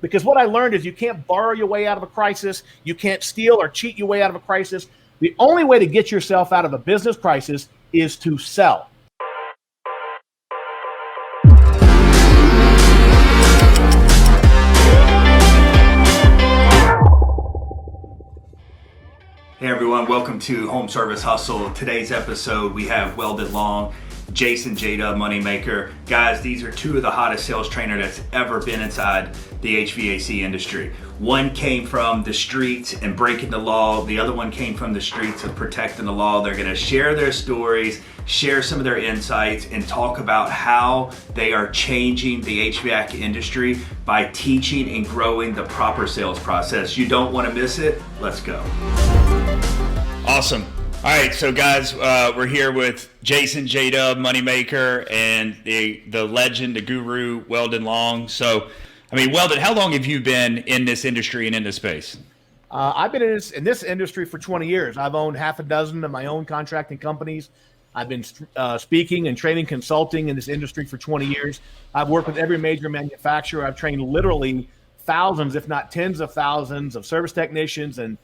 Because what I learned is you can't borrow your way out of a crisis. You can't steal or cheat your way out of a crisis. The only way to get yourself out of a business crisis is to sell. Hey everyone, welcome to Home Service Hustle. Today's episode, we have Weldon Long, Jason J-Dub, Moneymaker. Guys, these are two of the hottest sales trainers that's ever been inside the HVAC industry. One came from the streets and breaking the law. The other one came from the streets of protecting the law. They're gonna share their stories, share some of their insights, and talk about how they are changing the HVAC industry by teaching and growing the proper sales process. You don't wanna miss it. Let's go. Awesome. All right, so guys, we're here with Jason J-Dub, Moneymaker, and the legend, the guru, Weldon Long. So, I mean, Weldon, how long have you been in this industry and in this space? I've been in this industry for 20 years. I've owned half a dozen of my own contracting companies. I've been speaking and training consulting in this industry for 20 years. I've worked with every major manufacturer. I've trained literally thousands, if not tens of thousands, of service technicians and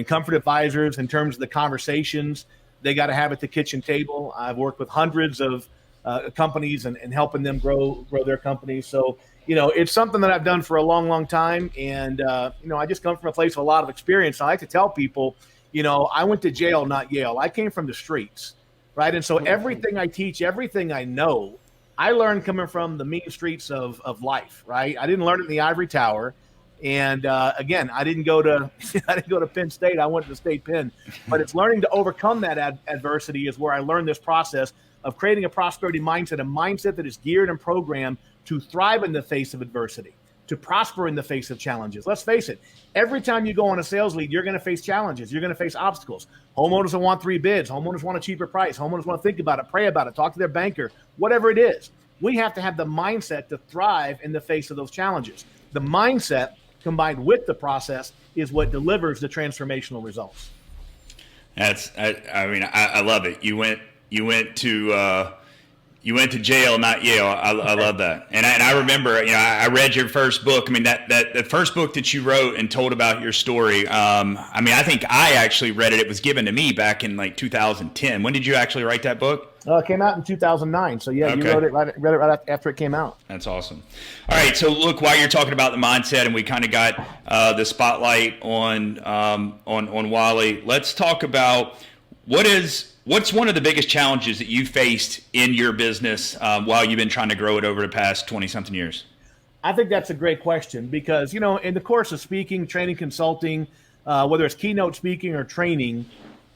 comfort advisors in terms of the conversations they got to have at the kitchen table. I've worked with hundreds of companies and helping them grow their companies. So, it's something that I've done for a long, long time. And, I just come from a place of a lot of experience. I like to tell people, I went to jail, not Yale. I came from the streets, right? And so everything I teach, everything I know, I learned coming from the mean streets of life, right? I didn't learn it in the ivory tower. And again, I didn't go to Penn State. I went to the State Penn. But it's learning to overcome that adversity is where I learned this process of creating a prosperity mindset, a mindset that is geared and programmed to thrive in the face of adversity, to prosper in the face of challenges. Let's face it, every time you go on a sales lead, you're going to face challenges. You're going to face obstacles. Homeowners will want 3 bids. Homeowners want a cheaper price. Homeowners want to think about it, pray about it, talk to their banker, whatever it is. We have to have the mindset to thrive in the face of those challenges. The mindset combined with the process is what delivers the transformational results. I love it. You went to jail, not Yale. I love that. And I remember, I read your first book. I mean, that first book that you wrote and told about your story. I think I actually read it. It was given to me back in like 2010. When did you actually write that book? It came out in 2009. So yeah, okay. You read it right after it came out. That's awesome. All right. So look, while you're talking about the mindset, and we kind of got the spotlight on Wally, let's talk about what's one of the biggest challenges that you faced in your business while you've been trying to grow it over the past 20-something years? I think that's a great question because, in the course of speaking, training, consulting, whether it's keynote speaking or training,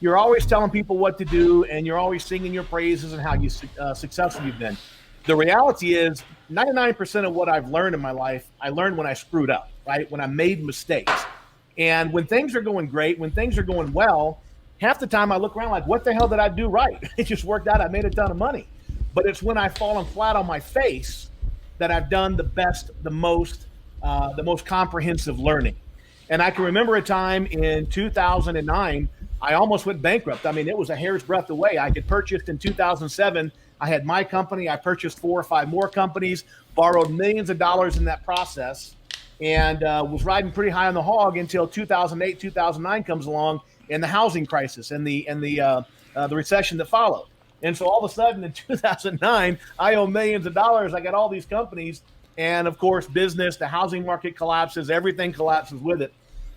you're always telling people what to do and you're always singing your praises and how successful you've been. The reality is 99% of what I've learned in my life, I learned when I screwed up, right? When I made mistakes. And when things are going great, when things are going well, half the time I look around like, what the hell did I do right? It just worked out. I made a ton of money. But it's when I've fallen flat on my face that I've done the best, the most comprehensive learning. And I can remember a time in 2009, I almost went bankrupt. I mean, it was a hair's breadth away. I had purchased in 2007. I had my company. I purchased 4 or 5 more companies, borrowed millions of dollars in that process, and was riding pretty high on the hog until 2008, 2009 comes along, and the housing crisis and the recession that followed. And so all of a sudden in 2009, I owe millions of dollars. I got all these companies. And of course, business, the housing market collapses, everything collapses with it.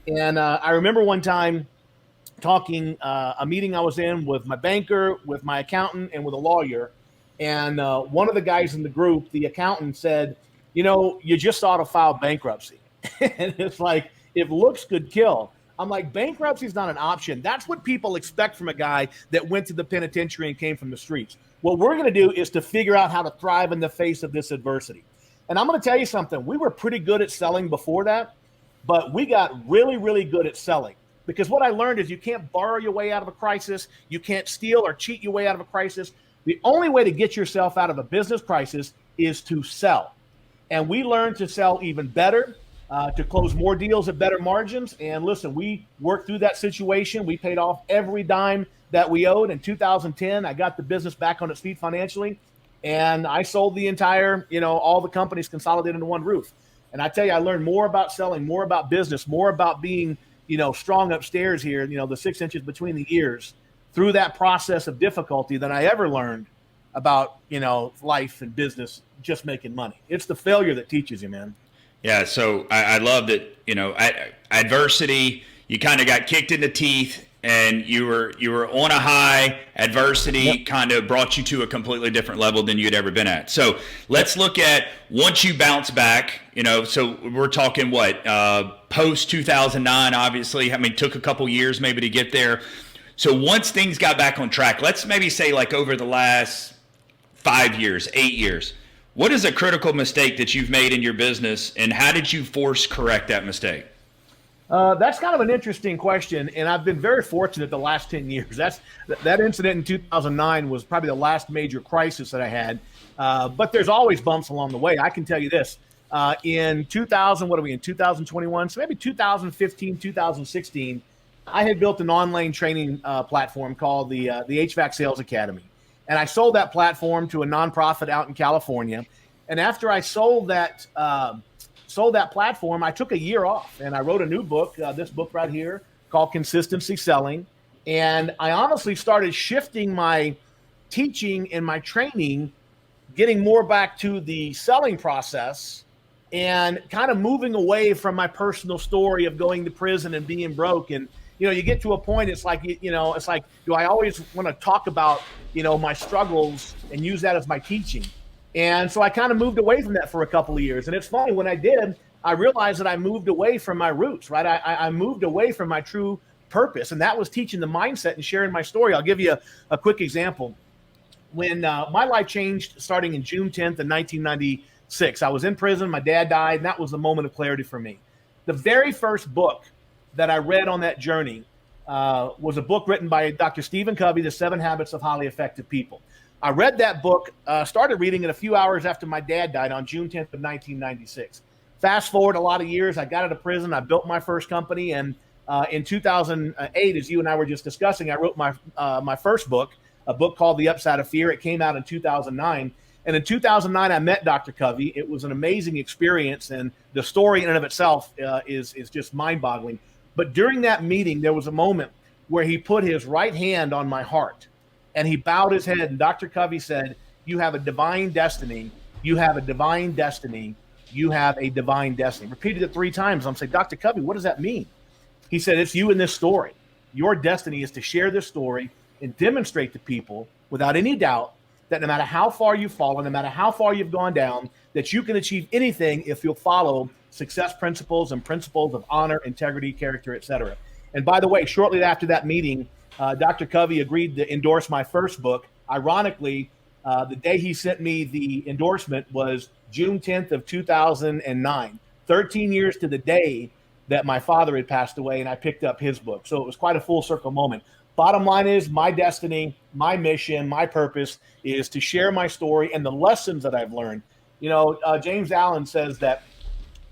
And I remember one time talking a meeting I was in with my banker, with my accountant, and with a lawyer. And one of the guys in the group, the accountant, said, you just ought to file bankruptcy. And it's like, if looks could kill. I'm like, bankruptcy is not an option. That's what people expect from a guy that went to the penitentiary and came from the streets. What we're going to do is to figure out how to thrive in the face of this adversity. And I'm going to tell you something. We were pretty good at selling before that, but we got really, really good at selling. Because what I learned is you can't borrow your way out of a crisis. You can't steal or cheat your way out of a crisis. The only way to get yourself out of a business crisis is to sell. And we learned to sell even better, to close more deals at better margins. And listen, we worked through that situation. We paid off every dime that we owed. In 2010, I got the business back on its feet financially. And I sold the entire, all the companies consolidated into one roof. And I tell you, I learned more about selling, more about business, more about being, strong upstairs here, the 6 inches between the ears through that process of difficulty than I ever learned about, life and business, just making money. It's the failure that teaches you, man. Yeah. So I love that, adversity, you kind of got kicked in the teeth and you were on a high. Adversity kind of brought you to a completely different level than you'd ever been at. So let's look at once you bounce back, so we're talking what, post 2009, obviously. I mean, took a couple years maybe to get there. So once things got back on track, let's maybe say like over the last 5 years, 8 years, what is a critical mistake that you've made in your business and how did you correct that mistake? That's kind of an interesting question, and I've been very fortunate the last 10 years. That incident in 2009 was probably the last major crisis that I had, but there's always bumps along the way. I can tell you this. In 2000, what are we in, 2021? So maybe 2015, 2016, I had built an online training platform called the HVAC Sales Academy, and I sold that platform to a nonprofit out in California. And after I sold that platform, I took a year off and I wrote a new book, this book right here called Consistency Selling. And I honestly started shifting my teaching and my training, getting more back to the selling process and kind of moving away from my personal story of going to prison and being broke. And, you get to a point, it's like, do I always want to talk about, my struggles and use that as my teaching? And so I kind of moved away from that for a couple of years. And it's funny, when I did, I realized that I moved away from my roots, right? I moved away from my true purpose, and that was teaching the mindset and sharing my story. I'll give you a quick example. When my life changed starting in June 10th of 1996, I was in prison, my dad died, and that was the moment of clarity for me. The very first book that I read on that journey was a book written by Dr. Stephen Covey, The 7 Habits of Highly Effective People. I read that book, started reading it a few hours after my dad died on June 10th of 1996. Fast forward a lot of years, I got out of prison, I built my first company, and in 2008, as you and I were just discussing, I wrote my first book, a book called The Upside of Fear. It came out in 2009. And in 2009, I met Dr. Covey. It was an amazing experience, and the story in and of itself is just mind-boggling. But during that meeting, there was a moment where he put his right hand on my heart, and he bowed his head, and Dr. Covey said, "You have a divine destiny. You have a divine destiny. You have a divine destiny." Repeated it 3 times. I'm saying, "Dr. Covey, what does that mean?" He said, "It's you in this story. Your destiny is to share this story and demonstrate to people without any doubt that no matter how far you've fallen, no matter how far you've gone down, that you can achieve anything if you'll follow success principles and principles of honor, integrity, character, etc." And by the way, shortly after that meeting, Dr. Covey agreed to endorse my first book. Ironically, the day he sent me the endorsement was June 10th of 2009, 13 years to the day that my father had passed away, and I picked up his book. So it was quite a full circle moment. Bottom line is, my destiny, my mission, my purpose is to share my story and the lessons that I've learned. James Allen says that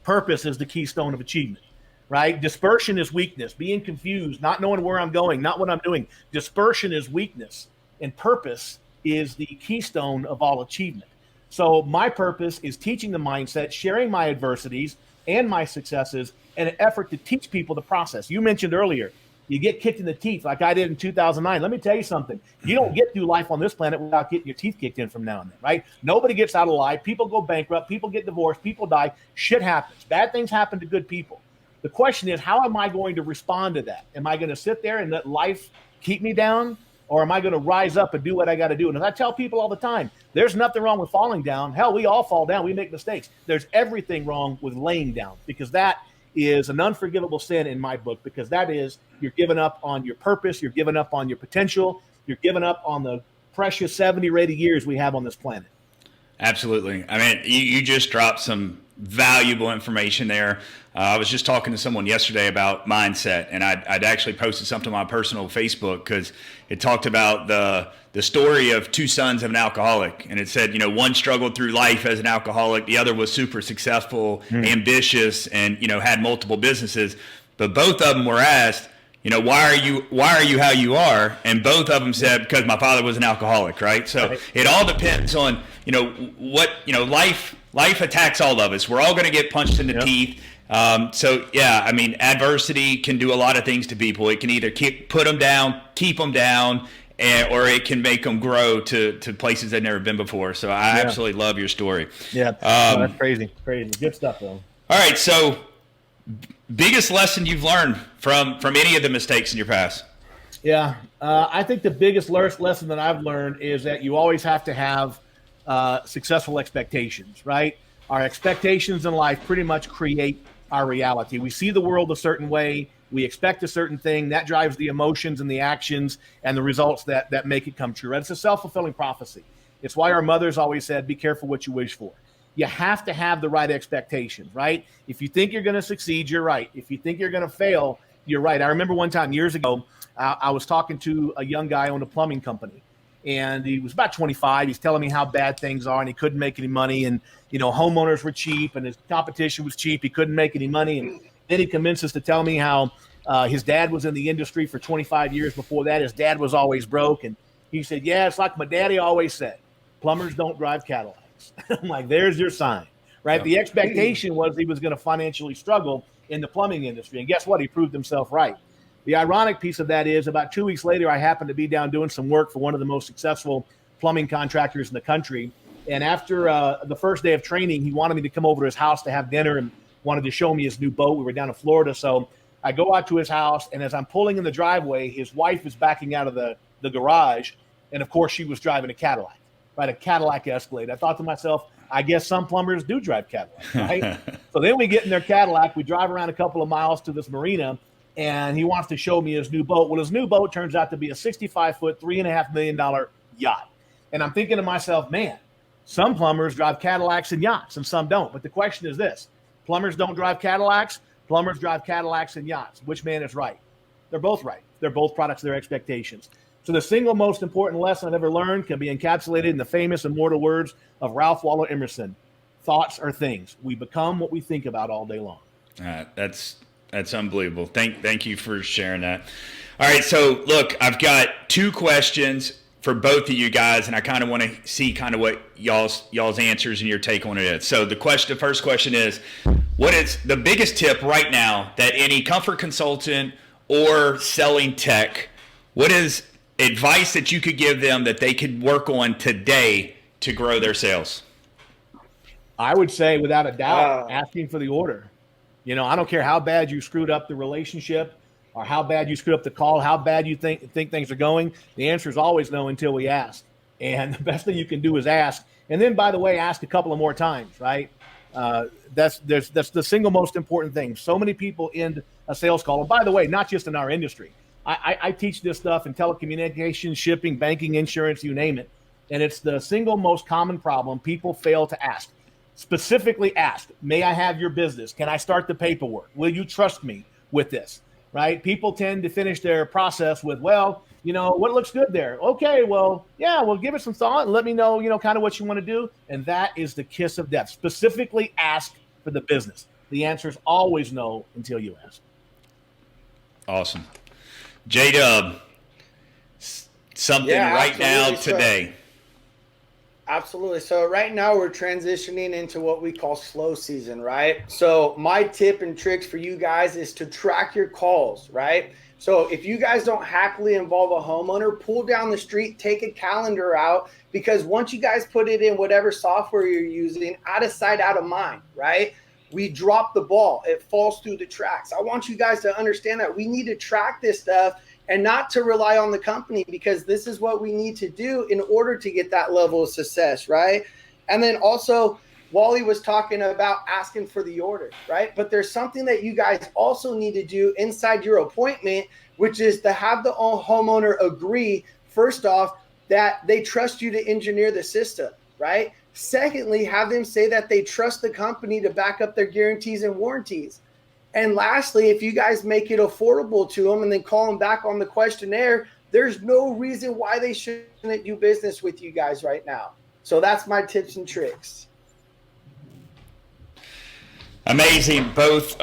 purpose is the keystone of achievement, right? Dispersion is weakness, being confused, not knowing where I'm going, not what I'm doing. Dispersion is weakness, and purpose is the keystone of all achievement. So my purpose is teaching the mindset, sharing my adversities and my successes in an effort to teach people the process. You mentioned earlier, you get kicked in the teeth like I did in 2009. Let me tell you something. You don't get through life on this planet without getting your teeth kicked in from now and then, right? Nobody gets out alive. People go bankrupt. People get divorced. People die. Shit happens. Bad things happen to good people. The question is, how am I going to respond to that? Am I going to sit there and let life keep me down? Or am I going to rise up and do what I got to do? And as I tell people all the time, there's nothing wrong with falling down. Hell, we all fall down. We make mistakes. There's everything wrong with laying down, because that is an unforgivable sin in my book, because that is, you're giving up on your purpose. You're giving up on your potential. You're giving up on the precious 70 or 80 years we have on this planet. Absolutely. I mean, you just dropped some valuable information there. I was just talking to someone yesterday about mindset, and I'd actually posted something on my personal Facebook because it talked about the story of 2 sons of an alcoholic. And it said, one struggled through life as an alcoholic. The other was super successful, ambitious, and, had multiple businesses. But both of them were asked, why are you how you are? And both of them said, because my father was an alcoholic, right? So it all depends on, what, life life attacks all of us. We're all going to get punched in the teeth. So yeah, I mean, adversity can do a lot of things to people. It can either put them down, keep them down, or it can make them grow to places they've never been before. So I absolutely love your story. Yeah, that's crazy. Good stuff, though. All right, so biggest lesson you've learned from any of the mistakes in your past? Yeah, I think the biggest lesson that I've learned is that you always have to have successful expectations, right? Our expectations in life pretty much create our reality. We see the world a certain way. We expect a certain thing. That drives the emotions and the actions and the results that make it come true. Right? It's a self-fulfilling prophecy. It's why our mothers always said, be careful what you wish for. You have to have the right expectations, right? If you think you're going to succeed, you're right. If you think you're going to fail, you're right. I remember one time years ago, I was talking to a young guy on a plumbing company, and he was about 25. He's telling me how bad things are, and he couldn't make any money. And, homeowners were cheap, and his competition was cheap. He couldn't make any money. And then he convinces to tell me how his dad was in the industry for 25 years before that. His dad was always broke. And he said, yeah, it's like my daddy always said, plumbers don't drive Cadillacs. I'm like, there's your sign, right? Yeah. The expectation was he was going to financially struggle in the plumbing industry. And guess what? He proved himself right. The ironic piece of that is about 2 weeks later, I happened to be down doing some work for one of the most successful plumbing contractors in the country. And after the first day of training, he wanted me to come over to his house to have dinner and wanted to show me his new boat. We were down in Florida. So I go out to his house, and as I'm pulling in the driveway, his wife is backing out of the garage. And of course, she was driving a Cadillac, right? A Cadillac Escalade. I thought to myself, I guess some plumbers do drive Cadillacs, right? So then we get in their Cadillac. We drive around a couple of miles to this marina, and he wants to show me his new boat. Well, his new boat turns out to be a 65-foot, $3.5 million yacht. And I'm thinking to myself, man, some plumbers drive Cadillacs and yachts, and some don't. But the question is this: plumbers don't drive Cadillacs. Plumbers drive Cadillacs and yachts. Which man is right? They're both right. They're both products of their expectations. So the single most important lesson I've ever learned can be encapsulated in the famous immortal words of Ralph Waldo Emerson: thoughts are things. We become what we think about all day long. That's unbelievable. Thank you for sharing that. All right, so look, I've got two questions for both of you guys, and I kind of want to see kind of what y'all's answers and your take on it is. So the first question is, what is the biggest tip right now that any comfort consultant or selling tech, what is advice that you could give them that they could work on today to grow their sales? I would say, without a doubt, asking for the order. I don't care how bad you screwed up the relationship or how bad you screwed up the call, how bad you think things are going. The answer is always no until we ask. And the best thing you can do is ask. And then, by the way, ask a couple of more times, right? That's the single most important thing. So many people end a sales call. And by the way, not just in our industry. I teach this stuff in telecommunications, shipping, banking, insurance, you name it. And it's the single most common problem people fail to ask. Specifically ask, may I have your business? Can I start the paperwork? Will you trust me with this? Right? People tend to finish their process with, well, what looks good there? Okay, well, yeah, well, give it some thought and let me know, kind of what you want to do. And that is the kiss of death. Specifically ask for the business. The answer is always no until you ask. Awesome. J-Dub, something right now today. Absolutely. So right now we're transitioning into what we call slow season, right? So my tip and tricks for you guys is to track your calls, right? So if you guys don't happily involve a homeowner, pull down the street, take a calendar out, because once you guys put it in whatever software you're using, out of sight, out of mind, right? We drop the ball. It falls through the tracks. I want you guys to understand that we need to track this stuff and not to rely on the company, because this is what we need to do in order to get that level of success, right? And then also, Wally was talking about asking for the order, right? But there's something that you guys also need to do inside your appointment, which is to have the homeowner agree, first off, that they trust you to engineer the system, right? Secondly, have them say that they trust the company to back up their guarantees and warranties. And lastly, if you guys make it affordable to them and then call them back on the questionnaire, there's no reason why they shouldn't do business with you guys right now. So that's my tips and tricks. Amazing. Both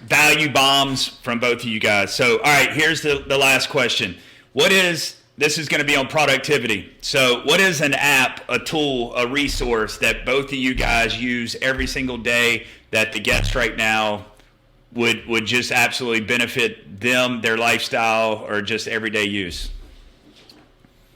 value bombs from both of you guys. So, all right, here's the last question. What is this is going to be on productivity. So what is an app, a tool, a resource that both of you guys use every single day that the guests right now would just absolutely benefit them, their lifestyle, or just everyday use?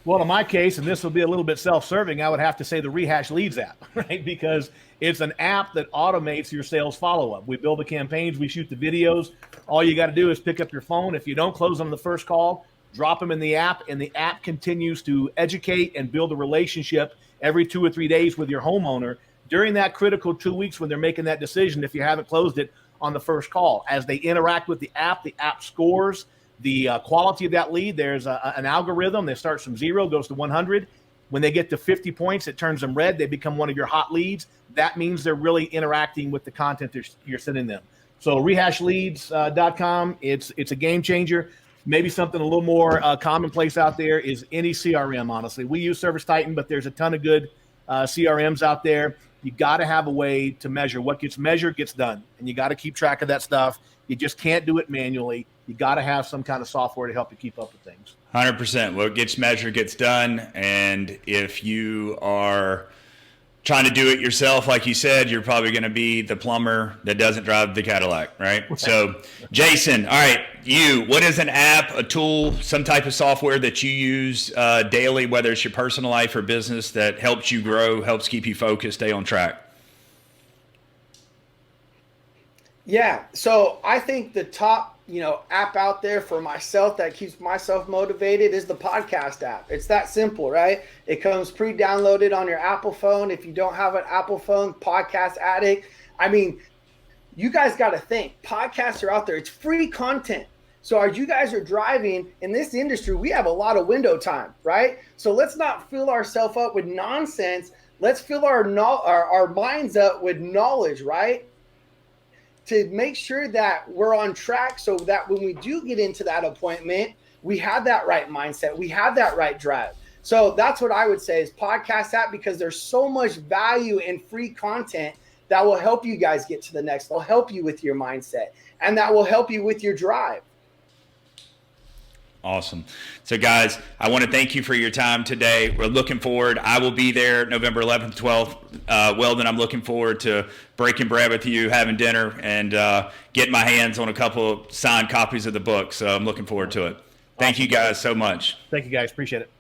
Well, in my case, and this will be a little bit self-serving, I would have to say the Rehash Leads app, right? Because it's an app that automates your sales follow-up. We build the campaigns, we shoot the videos. All you got to do is pick up your phone. If you don't close on the first call, drop them in the app, and the app continues to educate and build a relationship every 2 or 3 days with your homeowner during that critical 2 weeks when they're making that decision if you haven't closed it on the first call. As they interact with the app scores the quality of that lead. There's an algorithm that starts from 0, goes to 100. When they get to 50 points, it turns them red. They become one of your hot leads. That means they're really interacting with the content you're sending them. So rehashleads.com, it's a game changer. Maybe something a little more commonplace out there is any CRM, honestly. We use ServiceTitan, but there's a ton of good CRMs out there. You got to have a way to measure. What gets measured gets done, and you got to keep track of that stuff. You just can't do it manually. You got to have some kind of software to help you keep up with things. 100%. What gets measured gets done, and if you are trying to do it yourself, like you said, you're probably going to be the plumber that doesn't drive the Cadillac, right? So, Jason, all right, what is an app, a tool, some type of software that you use daily, whether it's your personal life or business, that helps you grow, helps keep you focused, stay on track? Yeah, so I think the top, app out there for myself that keeps myself motivated is the podcast app. It's that simple, right? It comes pre-downloaded on your Apple phone. If you don't have an Apple phone, Podcast Addict. I mean, you guys got to think. Podcasts are out there. It's free content. So as you guys are driving in this industry, we have a lot of window time, right? So let's not fill ourselves up with nonsense. Let's fill our minds up with knowledge, right? To make sure that we're on track so that when we do get into that appointment, we have that right mindset. We have that right drive. So that's what I would say is podcast app, because there's so much value in free content that will help you guys get to the next level, help you with your mindset, and that will help you with your drive. Awesome. So guys, I want to thank you for your time today. We're looking forward. I will be there November 11th, 12th. Weldon, I'm looking forward to breaking bread with you, having dinner, and getting my hands on a couple of signed copies of the book. So I'm looking forward to it. Thank you guys so much. Thank you guys. Appreciate it.